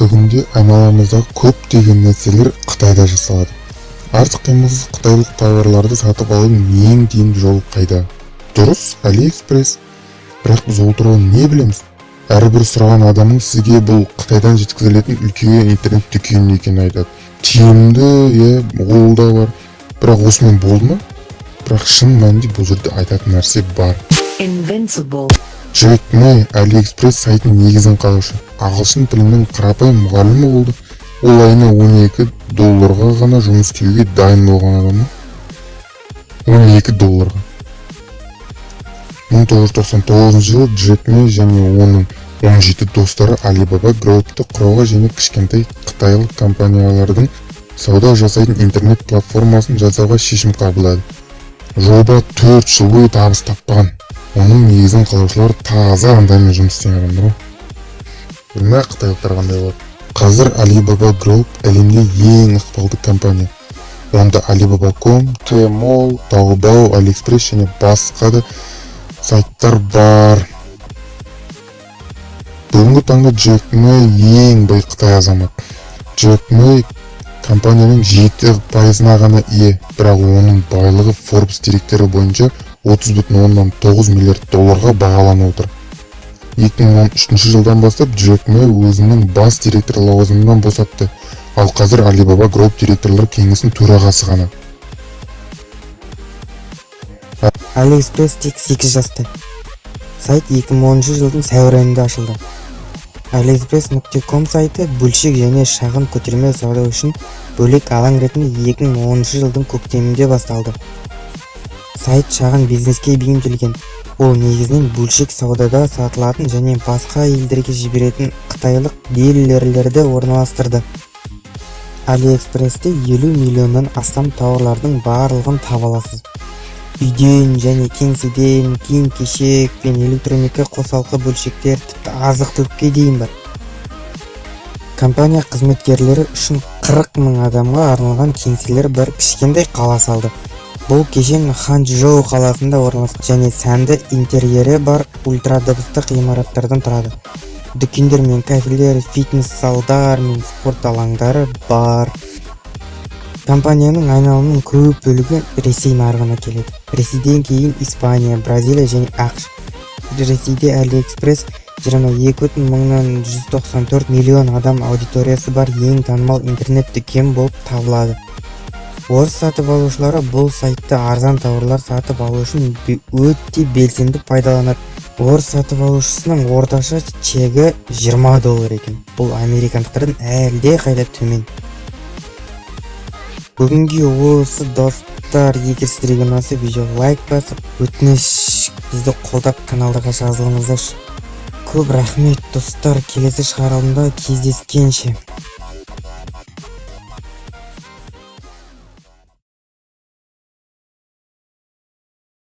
бүгінде айналамыздағы көптеген нәрселер Қытайда жасалады. Артық қимылсыз қытайлық тауарларды сатып алудың ең тиімді жолы қайда? Дұрыс, AliExpress. Бірақ біз ол туралы не білеміз? Әрбір сұраған адамың сізге бұл Қытайдан жеткізілетін үлкен интернет дүкені екенін айтады. Тиімді, ол да бар. Бірақ осымен болды ма? Бірақ шын мәнінде бұл жерде айтатын нәрсе бар. Invincible. Джек Мэй AliExpress сайтының негізін қалаушы. Ағылшын тілінің қарапайым мұғалімі болды. Ол айына $12 ғана жұмыс істеуге дайын болған адамы. $12. 1999 жылы Джек Мэй және оның 17 достары Alibaba Group'ты құруға және кішкентай қытайлық компаниялардың сауда жасайтын интернет платформасын жасауға шешім қабылдады. Жоба 4 жыл бойы табыс таппаған. Оның негізін қалаушылар таза андаймен жұмыс істеген адамдар ғой. Білмей қытайлықтар қандай болады. Қазір Alibaba Group әлемде ең ықпалды компания. Онда Alibaba.com, Tmall, Taobao, AliExpress және басқа да сайттар бар. Бүгінгі таңда Джек Мэй ең бай Қытай азамат. Джек Мэй компанияның 7% ғана ие, бірақ оның байлығы Forbes деректері бойынша $30,9 миллиард бағаланып отыр. 2013 жылдан бастап Джек Мэй өзінің бас директор лауазымынан босатты, ал қазір Alibaba Group директорлар кеңесінің төрағасы ғана. AliExpress тек 8 жаста. Сайт 2010 жылдың сәуір айында ашылды. AliExpress.com сайты бөлшек және шағын көтерме сауда үшін бөлек алаң ретінде 2010 жылдың көктемінде басталды. Сайт шағын бизнеске бейімделген. Ол негізінен бөлшек саудада сатылатын және басқа елдерге жіберетін қытайлық дилерлерді орналастырды. AliExpress'те 50 миллионнан астам тауарлардың барлығын таба аласыз. Үйден және кеңседен киім-кешек пен электроника қосалқы бөлшектер, тіпті азық-түлікке дейін бар. Компания қызметкерлері үшін 40 мың адамға арналған кеңселер бар кішкентай қала салды. Бұл кешен Ханчжоу қаласында орналасқан және сәнді интерьері бар ультрадыбыстық ғимараттардан тұрады. Дүкендер мен кафелер, фитнес-залдар мен спорт алаңдары бар. Компанияның айналымының көп бөлігі Ресей нарығына келеді. Ресейден кейін Испания, Бразилия және ақш. Ресейде AliExpress 22,194 миллион адам аудиториясы бар ең танымал интернет дүкен болып табылады. Орыс сатып алушылары бұл сайтты арзан тауарлар сатып алу үшін өте белсенді пайдаланады. Орыс сатып алушысының орташа чегі $20 екен. Бұл американдықтардан әлде қайда төмен. Бүгінге осы достар, егер сіздерге ұнаса видео лайк басып, өтініш бізді қолдап каналдарға жазылыңыздаршы. Көп рахмет достар, келесі шығарылымда кездескенше.